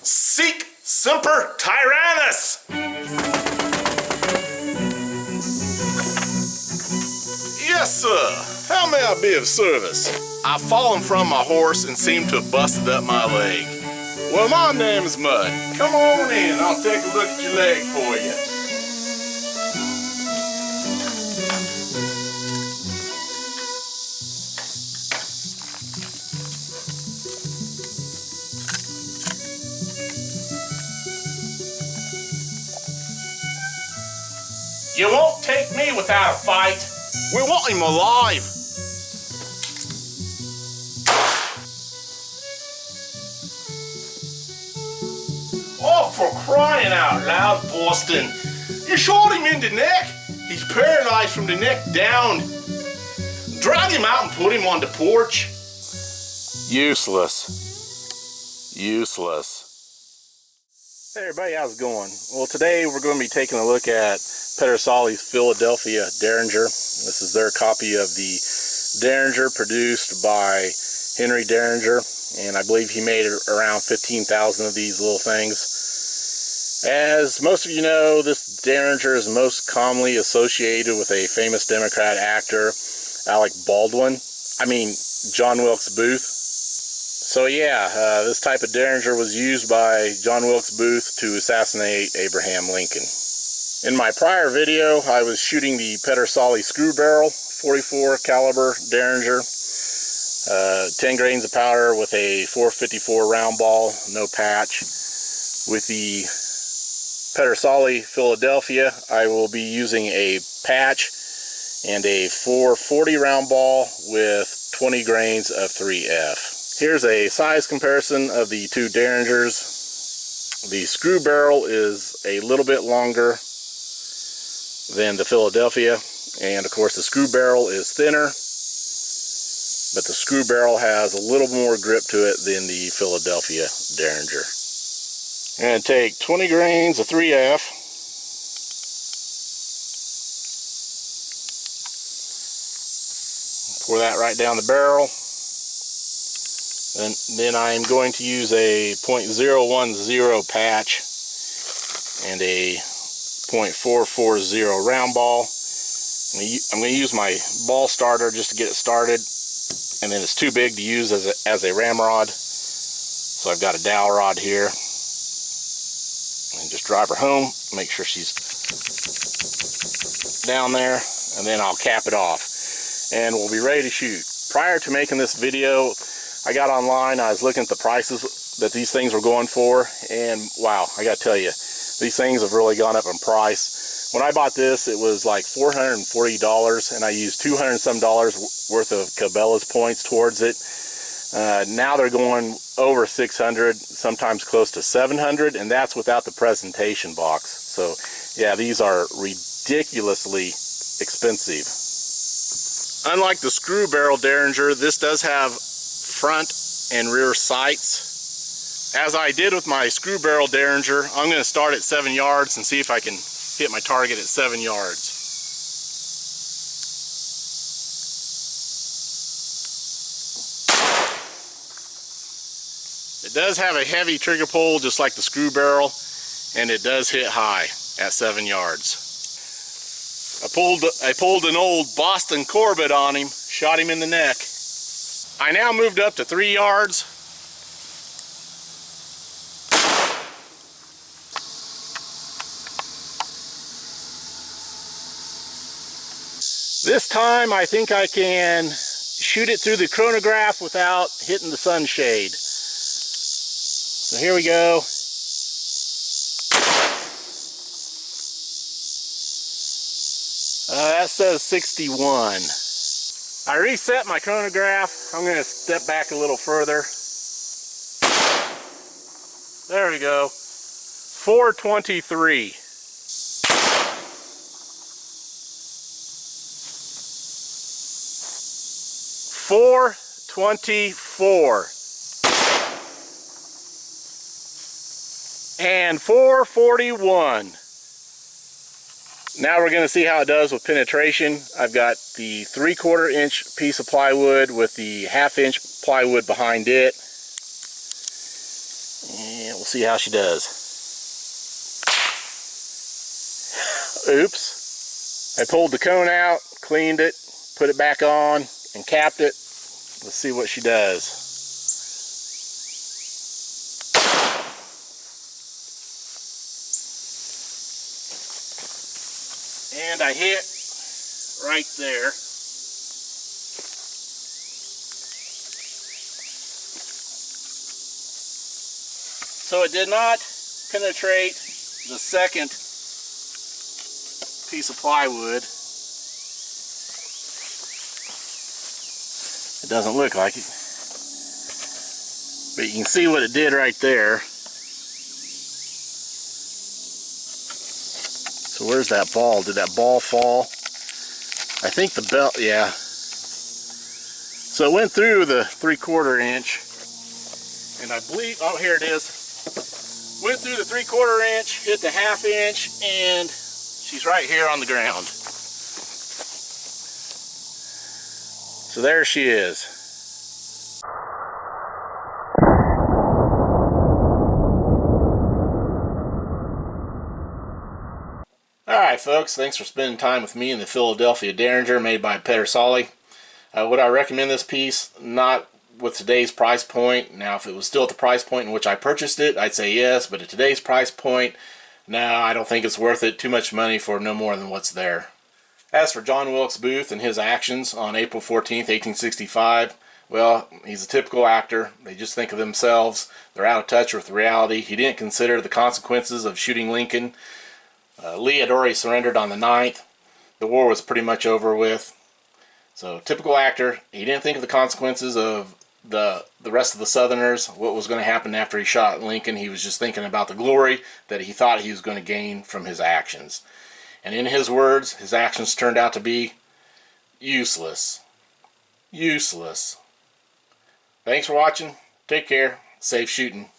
Sic semper tyrannis! Yes, sir. How may I be of service? I've fallen from my horse and seem to have busted up my leg. Well, my name's Mud. Come on in. I'll take a look at your leg for you. You won't take me without a fight. We want him alive. Oh, for crying out loud, Boston. You shot him in the neck. He's paralyzed from the neck down. Drag him out and put him on the porch. Useless. Useless. Hey everybody, how's it going? Well, today we're going to be taking a look at Pedersoli Philadelphia Deringer. This is their copy of the Deringer produced by Henry Deringer, and I believe he made around 15,000 of these little things. As most of you know, this Deringer is most commonly associated with a famous Democrat actor, John Wilkes Booth. So yeah, this type of Deringer was used by John Wilkes Booth to assassinate Abraham Lincoln. In my prior video, I was shooting the Pedersoli screw barrel 44 caliber Deringer, 10 grains of powder with a 454 round ball, no patch. With the Pedersoli Philadelphia, I will be using a patch and a 440 round ball with 20 grains of 3F. Here's a size comparison of the two Deringers. The screw barrel is a little bit longer than the Philadelphia, and of course the screw barrel is thinner, but the screw barrel has a little more grip to it than the Philadelphia Deringer. I'm going to take 20 grains of 3F, pour that right down the barrel. Then I am going to use a .010 patch and a .440 round ball. I'm going to use my ball starter just to get it started, and then it's too big to use as a ramrod, so I've got a dowel rod here, and just drive her home, make sure she's down there, and then I'll cap it off, and we'll be ready to shoot. Prior to making this video, I got online, I was looking at the prices that these things were going for, and wow, I gotta tell you, these things have really gone up in price. When I bought this, it was like $440, and I used $200 and some worth of Cabela's points towards it. Now they're going over 600, sometimes close to 700, and that's without the presentation box. So yeah, these are ridiculously expensive. Unlike the screw barrel Deringer, this does have front and rear sights. As I did with my screw barrel Deringer, I'm going to start at 7 yards and see if I can hit my target at 7 yards. It does have a heavy trigger pull just like the screw barrel, and it does hit high at 7 yards. I pulled an old Boston Corbett on him, shot him in the neck. I now moved up to 3 yards. This time I think I can shoot it through the chronograph without hitting the sunshade. So here we go. That says 61. I reset my chronograph. I'm going to step back a little further. There we go. 423. .424 and 441. Now we're going to see how it does with penetration. I've got the 3/4 inch piece of plywood with the 1/2 inch plywood behind it. And We'll see how she does. Oops. I pulled the cone out, cleaned it, put it back on, and capped it. Let's see what she does. And I hit right there. So it did not penetrate the second piece of plywood. It doesn't look like it. But you can see what it did right there. So where's that ball? Did that ball fall? I think the belt, yeah. So it went through the 3/4 inch. And I believe, oh, here it is. Went through the 3/4 inch, hit the 1/2 inch, and she's right here on the ground. So there she is. Alright folks, thanks for spending time with me in the Philadelphia Deringer made by Pedersoli. Would I recommend this piece? Not with today's price point. Now if it was still at the price point in which I purchased it, I'd say yes, but at today's price point, no, I don't think it's worth it. Too much money for no more than what's there. As for John Wilkes Booth and his actions on April 14th, 1865, well, he's a typical actor. They just think of themselves. They're out of touch with reality. He didn't consider the consequences of shooting Lincoln. Lee had already surrendered on the 9th. The war was pretty much over with. So, typical actor. He didn't think of the consequences of the rest of the Southerners, what was going to happen after he shot Lincoln. He was just thinking about the glory that he thought he was going to gain from his actions. And in his words, his actions turned out to be useless. Useless. Thanks for watching. Take care. Safe shooting.